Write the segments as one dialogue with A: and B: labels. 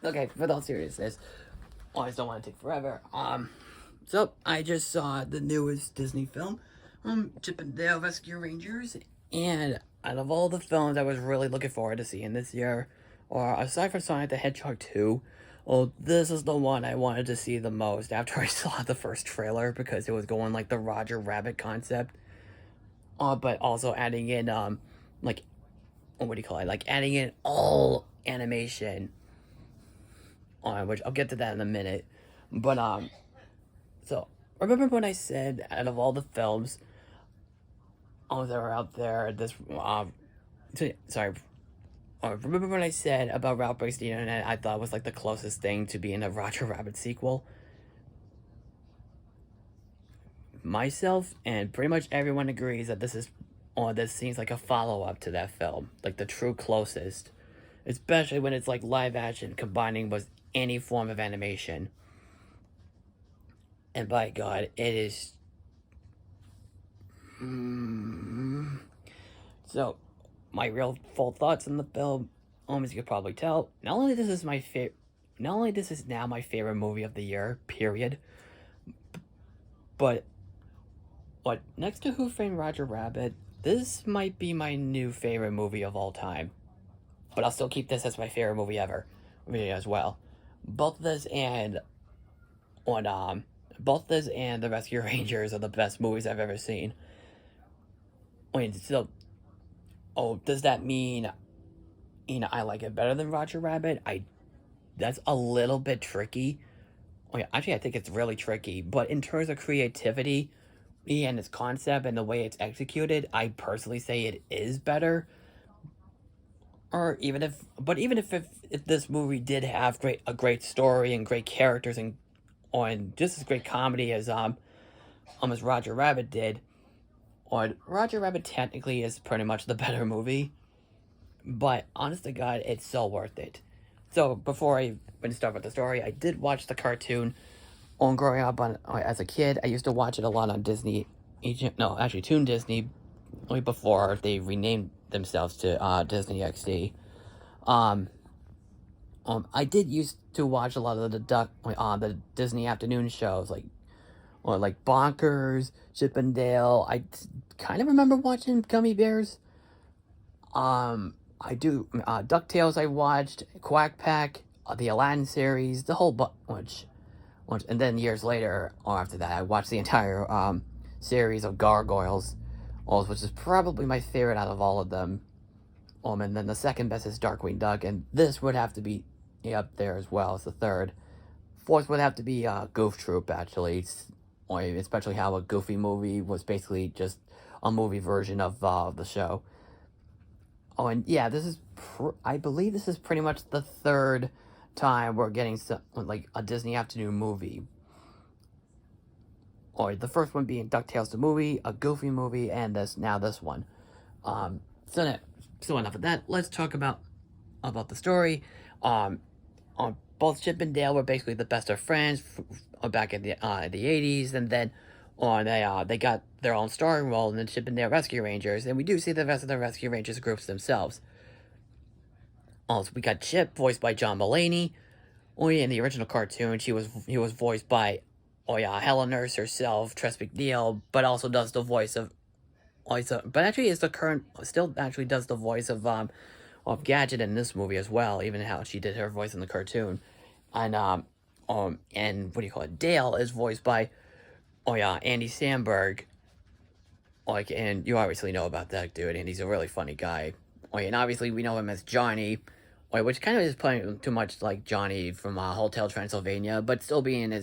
A: Okay, with all seriousness, I just don't want to take forever. So I just saw the newest Disney film, Chip and Dale Rescue Rangers, and out of all the films I was really looking forward to seeing this year, or aside from Sonic the Hedgehog 2, well, this is the one I wanted to see the most after I saw the first trailer because it was going like the Roger Rabbit concept, but also adding in like what do you call it? Like adding in all animation, which I'll get to that in a minute. But so remember when I said out of all the films that are out there, this sorry. Remember when I said about Ralph Breaks the Internet? I thought it was like the closest thing to being a Roger Rabbit sequel. Myself and pretty much everyone agrees that this seems like a follow up to that film, like the true closest, especially when it's like live action combining with any form of animation. And by God, it is. So, my real full thoughts on the film, as you could probably tell, not only this is now my favorite movie of the year, period, but next to Who Framed Roger Rabbit, this might be my new favorite movie of all time. But I'll still keep this as my favorite movie ever, as well. Both this and both this and The Rescue Rangers are the best movies I've ever seen. Wait, so, does that mean, I like it better than Roger Rabbit? That's a little bit tricky. Actually, I think it's really tricky. But in terms of creativity, and its concept and the way it's executed, I personally say it is better. Or even if this movie did have a great story and great characters and just as great comedy as Roger Rabbit did, or Roger Rabbit technically is pretty much the better movie. But honest to God, it's so worth it. So before I start with the story, I did watch the cartoon on growing up as a kid. I used to watch it a lot on Disney, Toon Disney, before they renamed themselves to Disney XD. I did used to watch a lot of the Disney afternoon shows like Bonkers, Chip and Dale. I kind of remember watching Gummy Bears. I do DuckTales. I watched Quack Pack, the Aladdin series, the whole bunch. And then years later, or after that, I watched the entire series of Gargoyles, which is probably my favorite out of all of them. And then the second best is Darkwing Duck, and this would have to be up there as well as the third. Fourth would have to be Goof Troop, actually, especially how a Goofy movie was basically just a movie version of the show. And yeah, I believe this is pretty much the third time we're getting like a Disney afternoon movie. The first one being DuckTales the movie, a Goofy movie, and this one. So enough of that. Let's talk about the story. Both Chip and Dale were basically the best of friends back in the 80s, and then they got their own starring role in the Chip and Dale Rescue Rangers, and we do see the rest of the Rescue Rangers groups themselves. Also, we got Chip, voiced by John Mulaney. In the original cartoon, he was voiced by Helen Nurse herself, Tress MacNeille, but also does the voice of but actually is still actually does the voice of Gadget in this movie as well, even how she did her voice in the cartoon. And and what do you call it? Dale is voiced by Andy Samberg. And you obviously know about that dude, and he's a really funny guy. And obviously we know him as Johnny, which kind of is playing too much like Johnny from Hotel Transylvania, but still being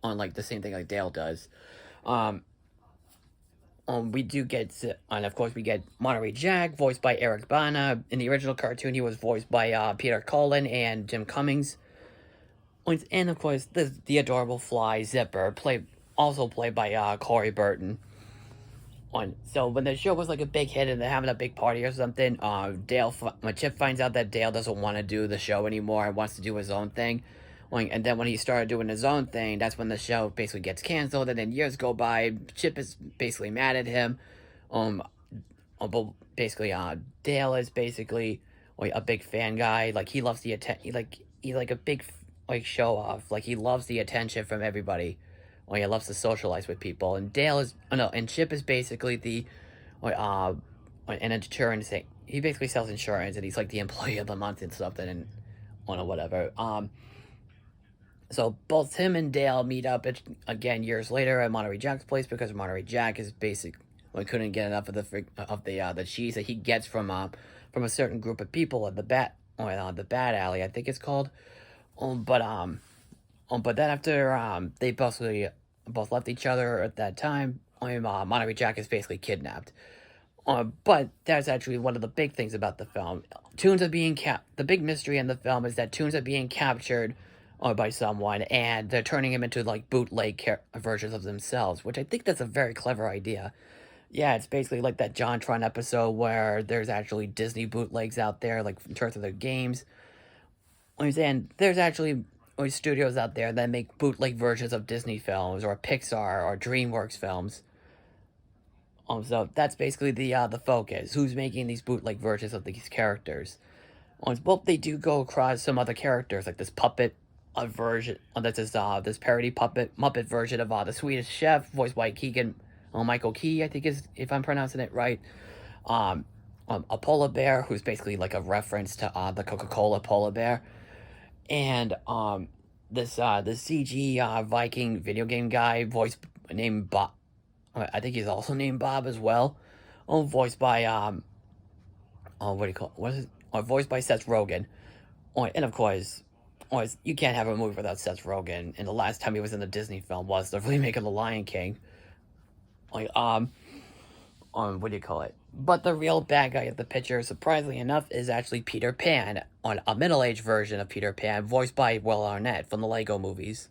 A: on like the same thing like Dale does. We do get, and of course we get Monterey Jack, voiced by Eric Bana. In the original cartoon, he was voiced by Peter Cullen and Jim Cummings. And of course, the adorable Fly Zipper, played by Corey Burton. So when the show was like a big hit and they're having a big party or something, when Chip finds out that Dale doesn't want to do the show anymore and wants to do his own thing, and then when he started doing his own thing, that's when the show basically gets canceled, and then years go by. Chip is basically mad at him. But basically, Dale is basically a big fan guy. Like, he loves the attention. he's like a big like show off. Like he loves the attention from everybody. Or he loves to socialize with people. And Dale is no, and Chip is basically the an insurance thing. He basically sells insurance, and he's like the employee of the month and something, and or whatever. So both him and Dale meet up again years later at Monterey Jack's place because Monterey Jack is basic. Well, couldn't get enough of the cheese that he gets from a certain group of people at the Bat Alley, I think it's called. But then after they both left each other at that time, Monterey Jack is basically kidnapped. But that's actually one of the big things about the film. Tunes are being the big mystery in the film is that tunes are being captured by someone, and they're turning him into like bootleg versions of themselves, which I think that's a very clever idea. Yeah, it's basically like that JonTron episode where there's actually Disney bootlegs out there, like in terms of their games. And there's actually studios out there that make bootleg versions of Disney films or Pixar or DreamWorks films. So that's basically the focus. Who's making these bootleg versions of these characters? Well, they do go across some other characters, like this puppet version. That's this parody Muppet version of the Swedish Chef, voiced by Michael Key, I think is, if I'm pronouncing it right. A polar bear, who's basically like a reference to the Coca-Cola polar bear, and this CG Viking video game guy named Bob. I think he's also named Bob as well. Voiced by what do you call it? What is it? Voiced by Seth Rogen. And of course, you can't have a movie without Seth Rogen. And the last time he was in a Disney film was the remake of The Lion King. What do you call it? But the real bad guy of the picture, surprisingly enough, is actually Peter Pan, on a middle-aged version of Peter Pan, voiced by Will Arnett from the Lego movies.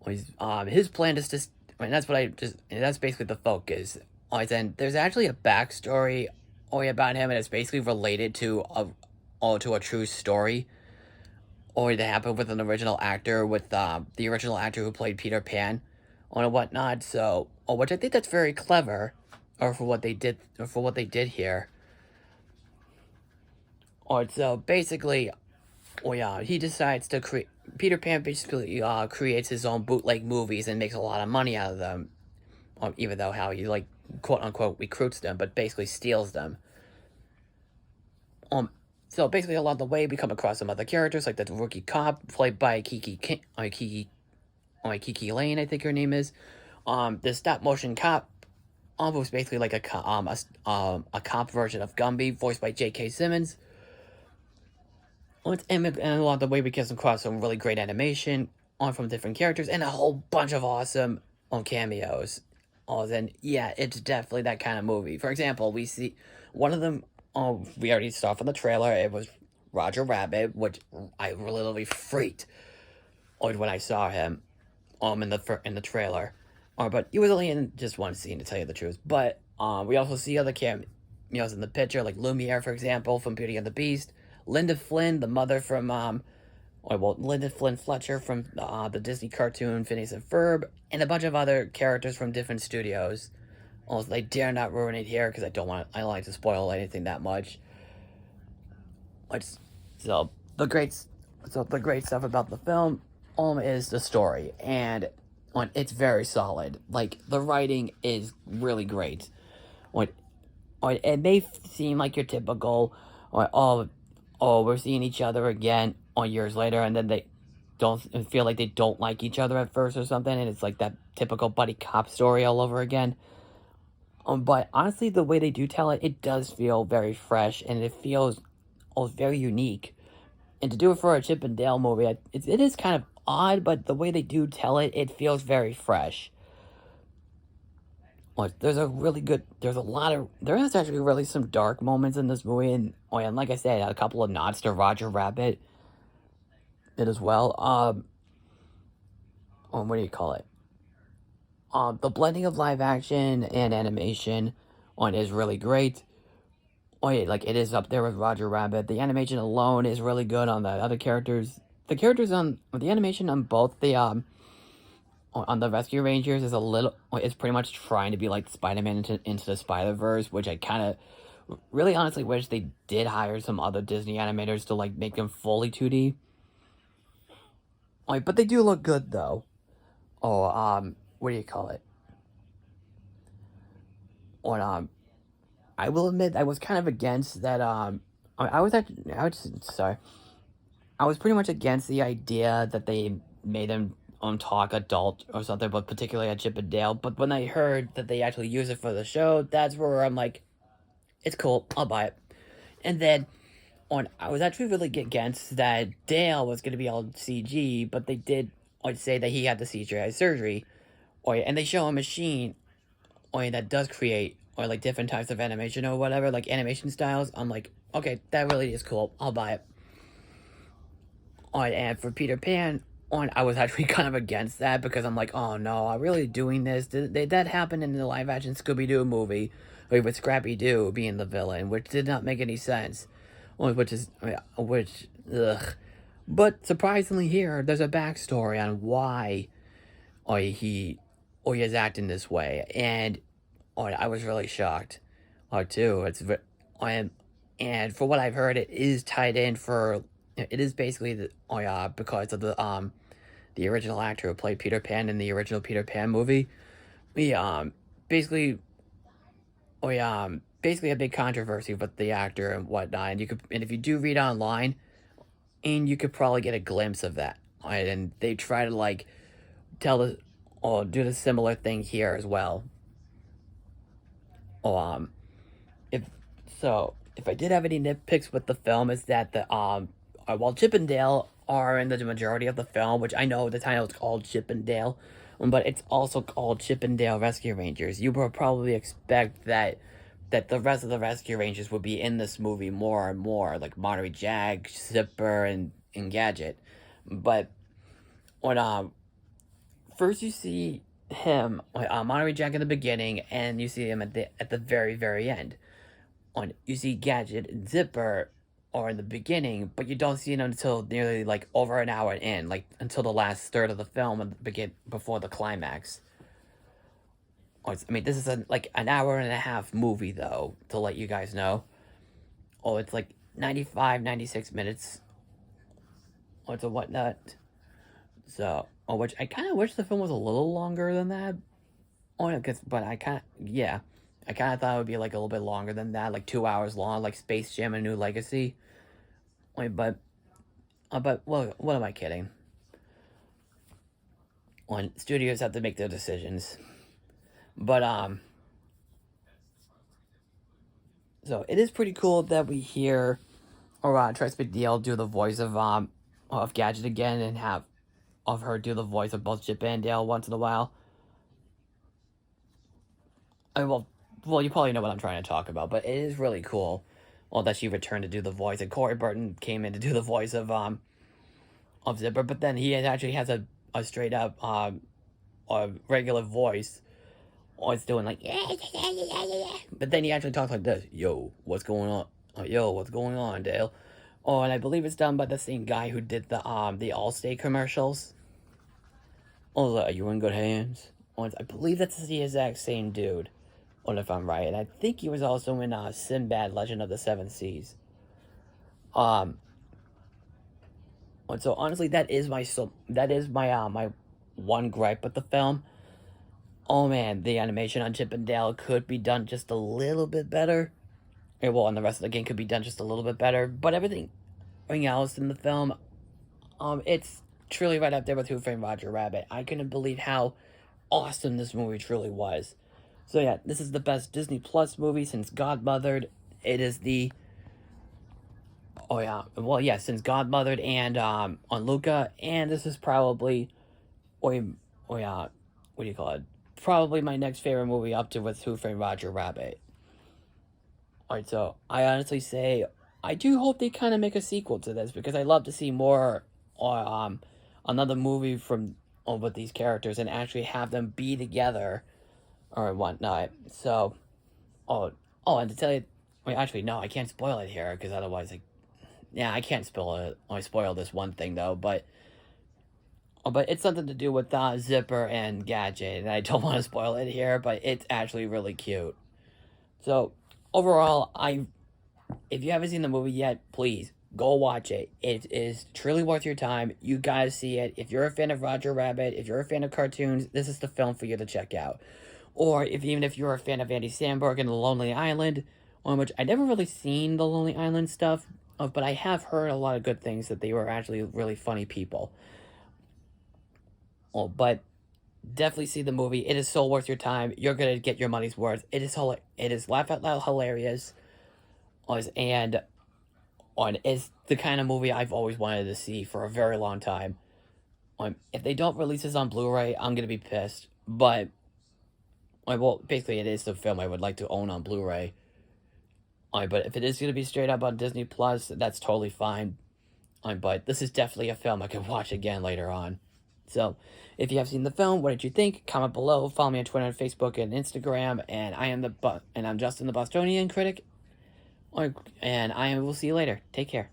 A: His plan is to, that's basically the focus. And there's actually a backstory about him, and it's basically related to a true story, or that happened with an original actor, with the original actor who played Peter Pan, and whatnot. So, which I think that's very clever, for what they did here. So basically, he decides to create. Peter Pan basically creates his own bootleg movies and makes a lot of money out of them, even though how he, like, quote unquote recruits them, but basically steals them. So basically along the way we come across some other characters, like the rookie cop played by Kiki Lane, I think her name is. The stop motion cop, was basically like a cop version of Gumby, voiced by J.K. Simmons. And along the way we get across some really great animation from different characters and a whole bunch of awesome cameos. Then yeah, it's definitely that kind of movie. For example, we see one of them. We already saw from the trailer. It was Roger Rabbit, which I literally freaked when I saw him in the trailer. But he was only in just one scene, to tell you the truth. But we also see other cameos in the picture, like Lumiere, for example, from Beauty and the Beast. Linda Flynn, the mother from Linda Flynn Fletcher from the Disney cartoon Phineas and Ferb, and a bunch of other characters from different studios. Also, I dare not ruin it here because I don't like to spoil anything that much. So the great stuff about the film is the story, and it's very solid. Like, the writing is really great. It may seem like your typical, we're seeing each other again years later, and then they don't feel like they don't like each other at first or something, and it's like that typical buddy cop story all over again. But honestly, the way they do tell it, it does feel very fresh, and it feels very unique. And to do it for a Chip and Dale movie, it is kind of odd, but the way they do tell it, it feels very fresh. There is actually really some dark moments in this movie, and like I said, a couple of nods to Roger Rabbit as well. What do you call it? The blending of live action and animation is really great. It is up there with Roger Rabbit. The animation alone is really good on the other characters. The animation on both on the Rescue Rangers is pretty much trying to be like Spider-Man into the Spider-Verse, which I kind of really honestly wish they did hire some other Disney animators to like make them fully 2D. But they do look good though. What do you call it? On I will admit I was kind of against that. I was actually I was sorry. I was pretty much against the idea that they made him talk adult or something, but particularly at Chip and Dale. But when I heard that they actually use it for the show, that's where I'm like, it's cool, I'll buy it. And then I was actually really against that Dale was going to be all CG, but they did say that he had the CGI surgery, and they show a machine that does create like different types of animation or whatever, like animation styles. I'm like, okay, that really is cool, I'll buy it. And for Peter Pan, I was actually kind of against that because I'm like, oh no, are really doing this? Did that happen in the live action Scooby Doo movie, with Scrappy Doo being the villain, which did not make any sense, ugh. But surprisingly, here there's a backstory on why, he is acting this way, and I was really shocked, too. And for what I've heard, it is tied in for. It is basically because of the original actor who played Peter Pan in the original Peter Pan movie. We basically basically a big controversy with the actor and whatnot. And if you do read online, and you could probably get a glimpse of that. And they try to like tell the or do the similar thing here as well. Um, if if I did have any nitpicks with the film, is that while Chip and Dale are in the majority of the film, which I know the title is called Chip and Dale, but it's also called Chip and Dale Rescue Rangers. You would probably expect that the rest of the Rescue Rangers would be in this movie more and more, like Monterey Jack, Zipper, and Gadget. But when first you see him, Monterey Jack in the beginning, and you see him at the very very end. You see Gadget and Zipper in the beginning, but you don't see them until nearly like over an hour in, like until the last third of the film and before the climax. I mean, this is like an hour and a half movie though, to let you guys know. It's like 95, 96 minutes. It's a whatnot. So, which I kind of wish the film was a little longer than that. But I kind of, yeah. I kind of thought it would be like a little bit longer than that, like 2 hours long, like Space Jam: A New Legacy. But well, what am I kidding? When studios have to make their decisions. But so it is pretty cool that we hear, Trace McNeil do the voice of Gadget again, and have of her do the voice of both Chip and Dale once in a while. Well, you probably know what I'm trying to talk about, but it is really cool. Well, that she returned to do the voice, and Corey Burton came in to do the voice of Zipper, but then he actually has a straight up a regular voice. It's doing like yeah, yeah, yeah, yeah, yeah. But then he actually talks like this: "Yo, what's going on? Yo, what's going on, Dale?" And I believe it's done by the same guy who did the Allstate commercials. Are you in good hands? I believe that's the exact same dude. If I'm right, and I think he was also in Sinbad: Legend of the Seven Seas. And so honestly, that is my one gripe with the film. Oh man, the animation on Chip and Dale could be done just a little bit better. And the rest of the game could be done just a little bit better. But everything else in the film, it's truly right up there with Who Framed Roger Rabbit. I couldn't believe how awesome this movie truly was. So yeah, this is the best Disney Plus movie since Godmothered. It is the since Godmothered and on Luca, and this is probably what do you call it? Probably my next favorite movie up to with Who Framed Roger Rabbit. Alright, so I honestly say I do hope they kind of make a sequel to this, because I'd love to see more another movie from with these characters and actually have them be together or whatnot. So, and to tell you, actually, no, I can't spoil it here, because otherwise, I can't spoil it. I spoil this one thing though, but it's something to do with Zipper and Gadget, and I don't want to spoil it here, but it's actually really cute. So, overall, if you haven't seen the movie yet, please go watch it. It is truly worth your time. You gotta see it. If you're a fan of Roger Rabbit, if you're a fan of cartoons, this is the film for you to check out. Or even if you're a fan of Andy Samberg and The Lonely Island, on which I never really seen the Lonely Island stuff, but I have heard a lot of good things that they were actually really funny people. Oh, but definitely see the movie. It is so worth your time. You're gonna get your money's worth. It is laugh out loud hilarious, and is the kind of movie I've always wanted to see for a very long time. If they don't release this on Blu-ray, I'm gonna be pissed. But well, basically, it is the film I would like to own on Blu-ray. But if it is gonna be straight up on Disney Plus, that's totally fine. But this is definitely a film I could watch again later on. So, if you have seen the film, what did you think? Comment below. Follow me on Twitter, Facebook, and Instagram. And I'm Justin the Bostonian Critic. And I will see you later. Take care.